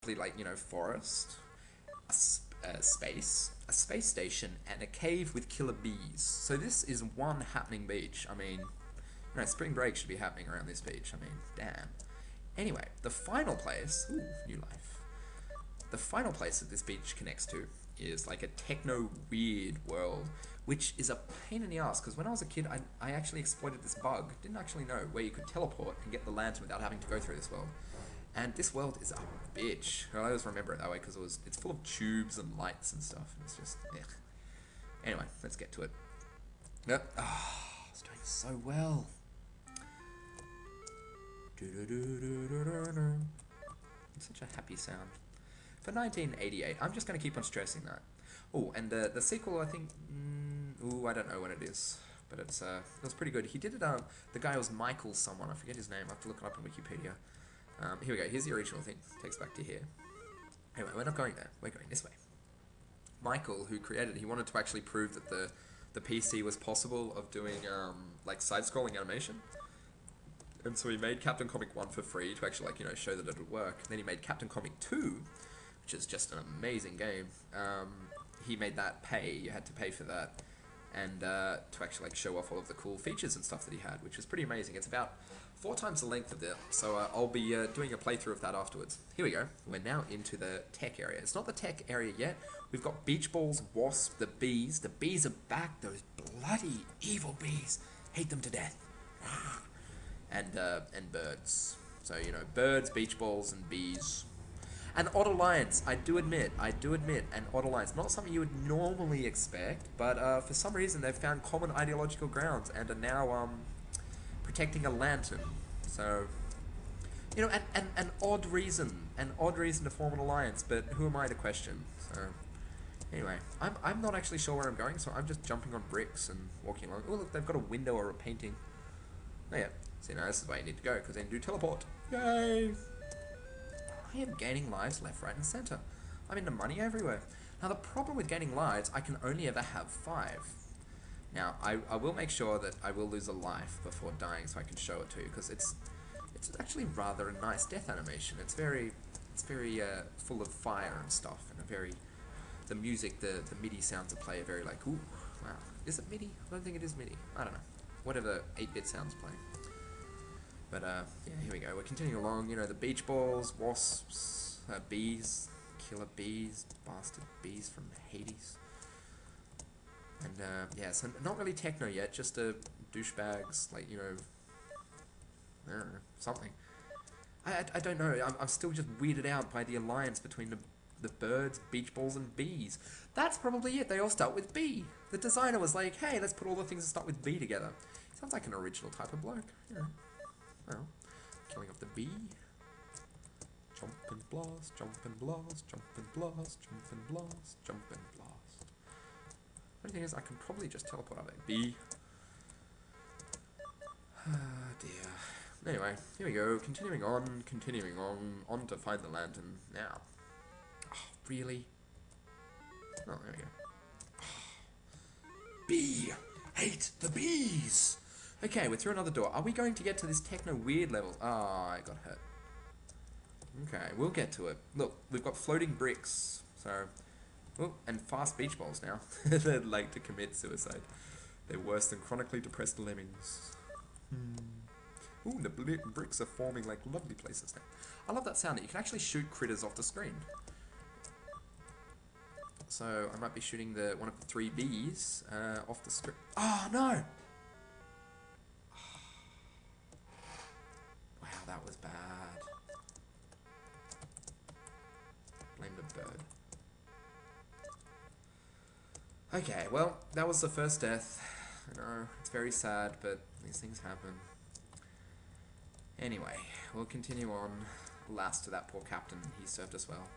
basically like, you know, forest, a space station, and a cave with killer bees. So this is one happening beach. I mean, you know, spring break should be happening around this beach. I mean, damn. Anyway, the final place, ooh, new life. The final place that this beach connects to is like a techno weird world, which is a pain in the ass, because when I was a kid, I actually exploited this bug, didn't actually know, where you could teleport and get the lantern without having to go through this world. And this world is a bitch. I always remember it that way, because it's full of tubes and lights and stuff, and it's just, ugh. Anyway, let's get to it. Yep. Ah, oh, it's doing so well. It's such a happy sound. For 1988, I'm just going to keep on stressing that. Oh, and the sequel, I think, I don't know when it is, but it was pretty good. He did it, the guy was Michael someone, I forget his name, I have to look it up on Wikipedia. Here we go, here's the original thing, takes back to here. Anyway, we're not going there, we're going this way. Michael, who created it, he wanted to actually prove that the PC was possible of doing, like, side-scrolling animation. And so he made Captain Comic 1 for free to actually, like, you know, show that it would work. And then he made Captain Comic 2, which is just an amazing game. He made that pay, you had to pay for that, and to actually like show off all of the cool features and stuff that he had, which was pretty amazing. It's about 4 times the length of it, so I'll be doing a playthrough of that afterwards. Here we go, we're now into the tech area. It's not the tech area yet. We've got beach balls, wasps, the bees are back, those bloody evil bees, hate them to death. And birds, so you know, birds, beach balls, and bees. An odd alliance, I do admit, an odd alliance. Not something you would normally expect, but for some reason they've found common ideological grounds and are now protecting a lantern. So, you know, an odd reason to form an alliance, but who am I to question? So, anyway, I'm not actually sure where I'm going, so I'm just jumping on bricks and walking along. Oh look, they've got a window or a painting. Oh yeah, see now this is where you need to go, because then you do teleport. Yay! I am gaining lives left, right, and center. I'm into money everywhere. Now the problem with gaining lives, I can only ever have 5. Now I will make sure that I will lose a life before dying, so I can show it to you, because it's actually rather a nice death animation. It's very full of fire and stuff, and the music, the MIDI sounds that play are very like, ooh, wow. Is it MIDI? I don't think it is MIDI. I don't know. Whatever 8-bit sounds play. But, yeah, here we go. We're continuing along, you know, the beach balls, wasps, bees, killer bees, bastard bees from Hades. And, yeah, so not really techno yet, just douchebags, like, you know, I don't know, something. I don't know, I'm still just weirded out by the alliance between the birds, beach balls, and bees. That's probably it, they all start with B. The designer was like, hey, let's put all the things that start with B together. Sounds like an original type of bloke, you know. Well, killing off the bee. Jump and blast, jump and blast, jump and blast, jump and blast, jump and blast. The only thing is, I can probably just teleport out there. Bee. Ah, dear. Anyway, here we go. Continuing on to find the lantern now. Oh, really? Oh, there we go. Bee! Hate the bees! Okay, we're through another door. Are we going to get to this techno weird level? Ah, I got hurt. Okay, we'll get to it. Look, we've got floating bricks. So, oh, and fast beach balls now. They're like to commit suicide. They're worse than chronically depressed lemmings. Ooh, the bricks are forming like lovely places now. I love that sound that you can actually shoot critters off the screen. So I might be shooting one of the 3 bees off the screen. Oh no! Wow, that was bad. Blame the bird. Okay, well, that was the first death. I know, it's very sad, but these things happen. Anyway, we'll continue on. Last to that poor captain, he served us well.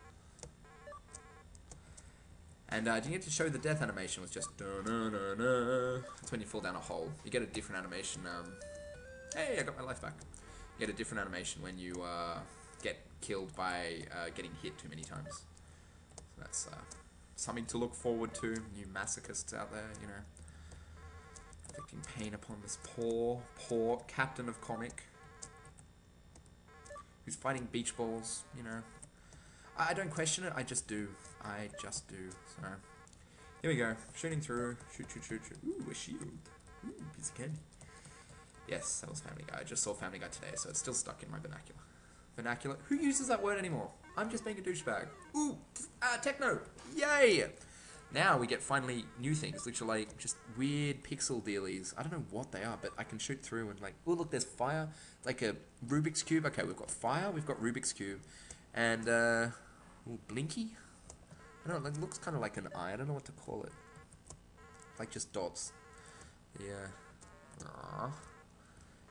And didn't get to show the death animation, was just da-na-na-na. That's when you fall down a hole. You get a different animation. Hey, I got my life back. You get a different animation when you get killed by getting hit too many times. So that's something to look forward to, you masochists out there, you know. Inflicting pain upon this poor, poor captain of comic. Who's fighting beach balls, you know. I don't question it, I just do. I just do. So, here we go. Shooting through. Shoot, shoot, shoot, shoot. Ooh, a shield. Ooh, piece of candy. Yes, that was Family Guy. I just saw Family Guy today, so it's still stuck in my vernacular. Vernacular? Who uses that word anymore? I'm just being a douchebag. Ooh, techno. Yay! Now we get finally new things, which are like just weird pixel dealies. I don't know what they are, but I can shoot through and like, oh look, there's fire. Like a Rubik's Cube. Okay, we've got fire, we've got Rubik's Cube. And, ooh, Blinky? I don't know, it looks kind of like an eye. I don't know what to call it. Like just dots. Yeah. Aww.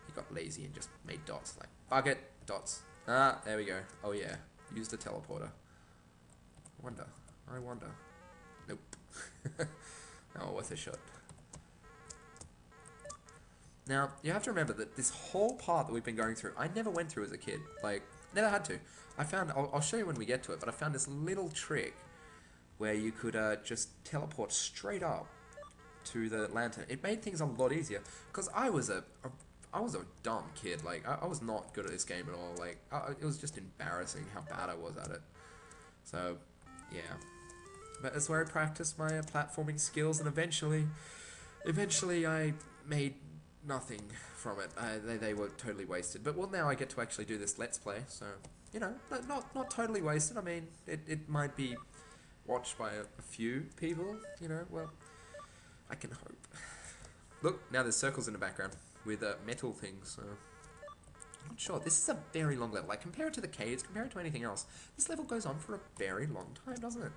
He got lazy and just made dots. Like, fuck it, dots. Ah, there we go. Oh yeah, use the teleporter. I wonder. Nope. Oh, worth a shot. Now, you have to remember that this whole part that we've been going through, I never went through as a kid. Like, never had to. I found, I'll show you when we get to it, but I found this little trick where you could just teleport straight up to the lantern. It made things a lot easier, because I was a dumb kid. Like, I was not good at this game at all. Like, it was just embarrassing how bad I was at it. So, yeah. But that's where I practiced my platforming skills, and eventually I made nothing from it. They were totally wasted. But, well, now I get to actually do this Let's Play, so, you know, not totally wasted. I mean, it might be watched by a few people, you know, well, I can hope. Look, now there's circles in the background with metal things, so I'm not sure. This is a very long level. Like, compare it to the caves, compare it to anything else. This level goes on for a very long time, doesn't it?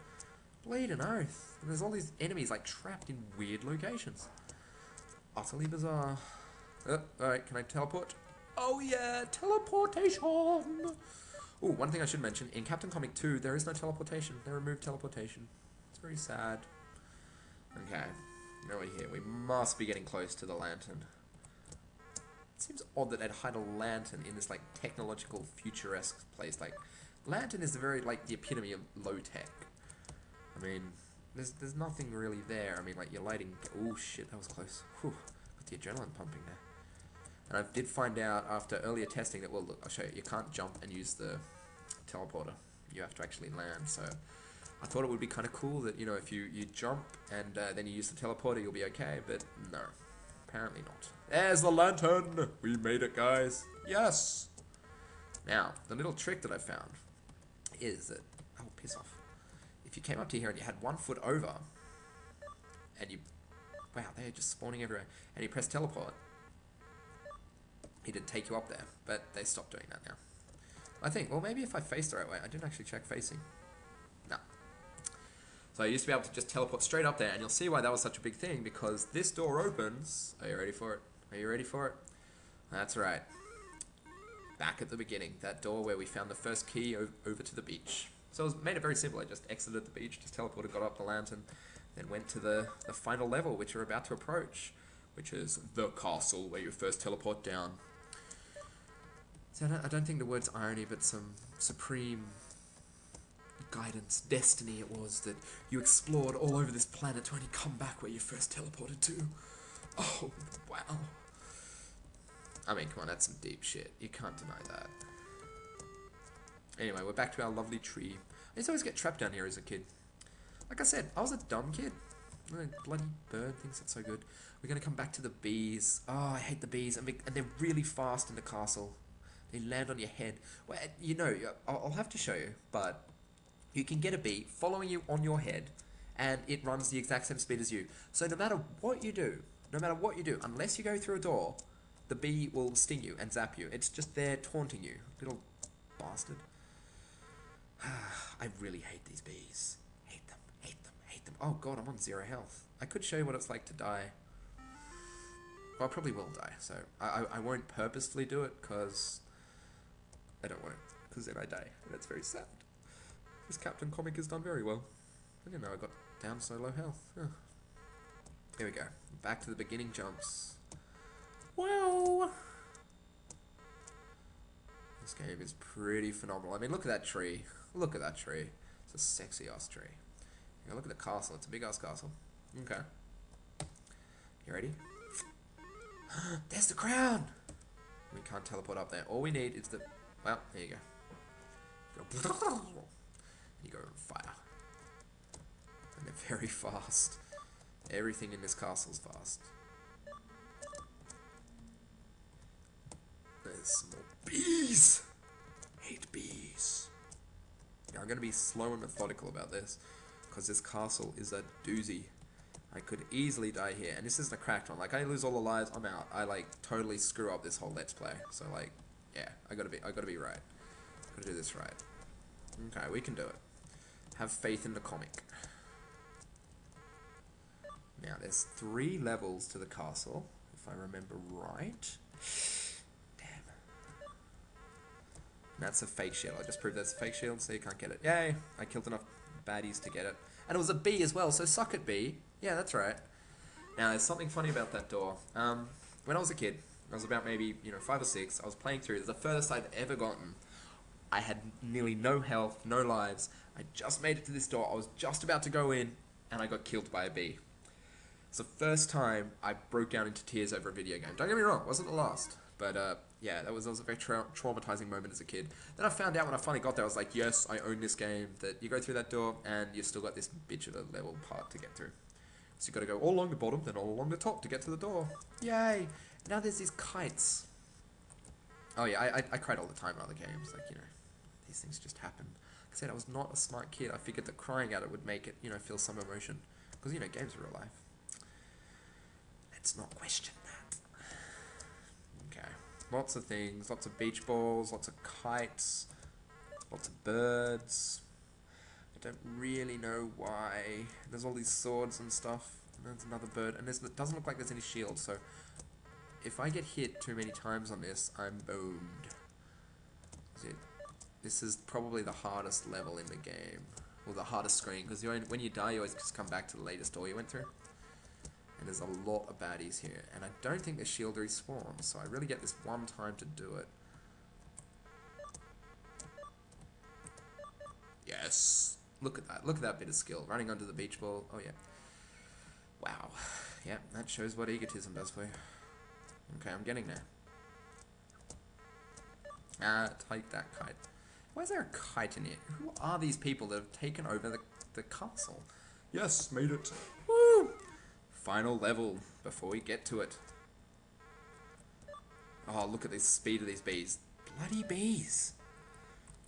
Bleeding oath. And there's all these enemies, like, trapped in weird locations. Utterly bizarre. Alright, can I teleport? Oh yeah, teleportation! Ooh, one thing I should mention, in Captain Comic 2, there is no teleportation. They removed teleportation. It's very sad. Okay, now we're here. We must be getting close to the lantern. It seems odd that they'd hide a lantern in this, like, technological, futuresque place. Like, lantern is the very, like, the epitome of low-tech. I mean, there's nothing really there. I mean, like, you're lighting... Oh, shit, that was close. Whew, got the adrenaline pumping there. And I did find out after earlier testing that, well, look, I'll show you. You can't jump and use the teleporter. You have to actually land, so... I thought it would be kind of cool that, you know, if you jump and then you use the teleporter, you'll be okay, but no. Apparently not. There's the lantern! We made it, guys. Yes! Now, the little trick that I found is that... Oh, piss off. If you came up to here and you had 1 foot over, and you... Wow, they're just spawning everywhere. And you press teleport, it'd take you up there, but they stopped doing that now. I think, well, maybe if I face the right way. I didn't actually check facing. No. So I used to be able to just teleport straight up there, and you'll see why that was such a big thing, because this door opens... Are you ready for it? Are you ready for it? That's right. Back at the beginning, that door where we found the first key over to the beach. So it made it very simple. I just exited the beach, just teleported, got up the lantern, then went to the final level, which we're about to approach, which is the castle, where you first teleport down. So I don't think the word's irony, but some supreme guidance, destiny it was, that you explored all over this planet to only come back where you first teleported to. Oh, wow. I mean, come on, that's some deep shit. You can't deny that. Anyway, we're back to our lovely tree. I used to always get trapped down here as a kid. Like I said, I was a dumb kid. Bloody bird thinks it's so good. We're going to come back to the bees. Oh, I hate the bees. And they're really fast in the castle. They land on your head. Well, you know, I'll have to show you, but you can get a bee following you on your head, and it runs the exact same speed as you. So no matter what you do, unless you go through a door, the bee will sting you and zap you. It's just there taunting you. Little bastard. I really hate these bees. Hate them, hate them, hate them. Oh god, I'm on 0 health. I could show you what it's like to die. Well, I probably will die, so I won't purposefully do it, because I don't want it, because then I die, and that's very sad. This Captain Comic has done very well. I didn't know I got down so low health. Oh. Here we go. Back to the beginning jumps. Wow! This game is pretty phenomenal. I mean, look at that tree. Look at that tree. It's a sexy ass tree. Now look at the castle. It's a big ass castle. Okay. You ready? There's the crown! We can't teleport up there. All we need is the... Well, there you go. on fire. And they're very fast. Everything in this castle's fast. There's some more bees! Hate bees. Yeah, I'm going to be slow and methodical about this, because this castle is a doozy. I could easily die here, and this isn't a cracked one. Like, I lose all the lives, I'm out. I, like, totally screw up this whole Let's Play. So, like, yeah, I gotta be right. Gotta do this right. Okay, we can do it. Have faith in the comic. Now, there's 3 levels to the castle, if I remember right. Damn. And that's a fake shield. I just proved that's a fake shield, so you can't get it. Yay! I killed enough baddies to get it. And it was a bee as well, so suck it, bee. Yeah, that's right. Now, there's something funny about that door. When I was a kid, I was about maybe, 5 or 6, I was playing through. It's the furthest I've ever gotten. I had nearly no health, no lives. I just made it to this door. I was just about to go in, and I got killed by a bee. It's the first time I broke down into tears over a video game. Don't get me wrong, it wasn't the last. But, yeah, that was a very traumatizing moment as a kid. Then I found out when I finally got there, I was like, yes, I own this game, that you go through that door, and you've still got this bitch of a level part to get through. So you've got to go all along the bottom, then all along the top to get to the door. Yay! Now there's these kites. Oh yeah, I cried all the time in other games. Like, these things just happen. Like I said, I was not a smart kid. I figured that crying at it would make it, feel some emotion. Because, games are real life. Let's not question that. Okay. Lots of things. Lots of beach balls, lots of kites, lots of birds. I don't really know why. There's all these swords and stuff. And there's another bird. And it doesn't look like there's any shield, so if I get hit too many times on this, I'm boned. This is probably the hardest level in the game. Or the hardest screen, because when you die, you always just come back to the latest door you went through. And there's a lot of baddies here. And I don't think the shield respawns, so I really get this one time to do it. Yes! Look at that. Look at that bit of skill. Running under the beach ball. Oh, yeah. Wow. Yeah, that shows what egotism does for you. Okay, I'm getting there. Take that kite. Why is there a kite in here? Who are these people that have taken over the castle? Yes, made it. Woo! Final level before we get to it. Oh, look at the speed of these bees. Bloody bees.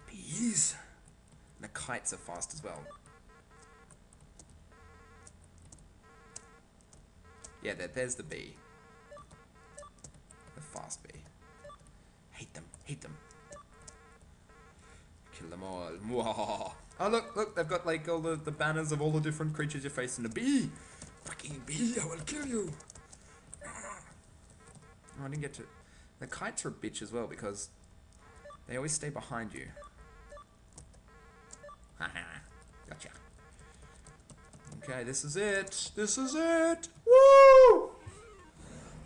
Bees. And the kites are fast as well. Yeah, there's the bee. The fast bee. Hate them, hate them. Kill them all. Mwah. Oh, look, they've got like all the banners of all the different creatures you're facing. The bee! Fucking bee, I will kill you! Oh, I didn't get to... The kites are a bitch as well because they always stay behind you. Haha, gotcha. Okay, this is it. This is it! Woo!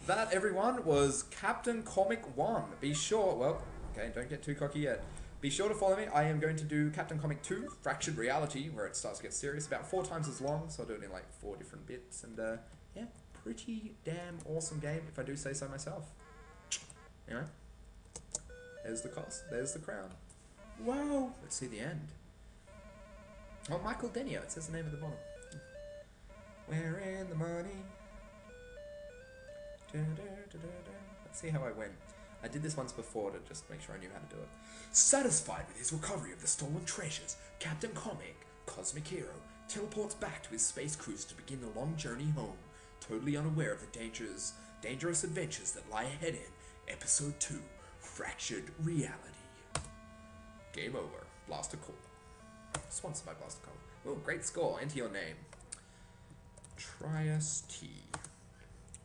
That, everyone, was Captain Comic 1. Be sure, well, okay, don't get too cocky yet. Be sure to follow me. I am going to do Captain Comic 2, Fractured Reality, where it starts to get serious. About 4 times as long, so I'll do it in like 4 different bits. And yeah, pretty damn awesome game, if I do say so myself. Anyway, there's the cost. There's the crown. Wow! Let's see the end. Oh, Michael Denio. It says the name at the bottom. We're in the money. Let's see how I went. I did this once before to just make sure I knew how to do it. Satisfied with his recovery of the stolen treasures, Captain Comic, Cosmic Hero, teleports back to his space cruiser to begin the long journey home, totally unaware of the dangerous adventures that lie ahead in Episode 2, Fractured Reality. Game over. Blaster Core. Sponsored by Blaster Core. Oh, great score. Enter your name. Trias T.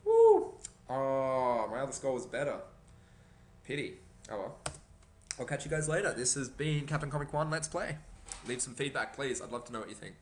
Woo! Oh, my other score was better. Pity. Oh well. I'll catch you guys later. This has been Captain Comic 1 Let's Play. Leave some feedback, please. I'd love to know what you think.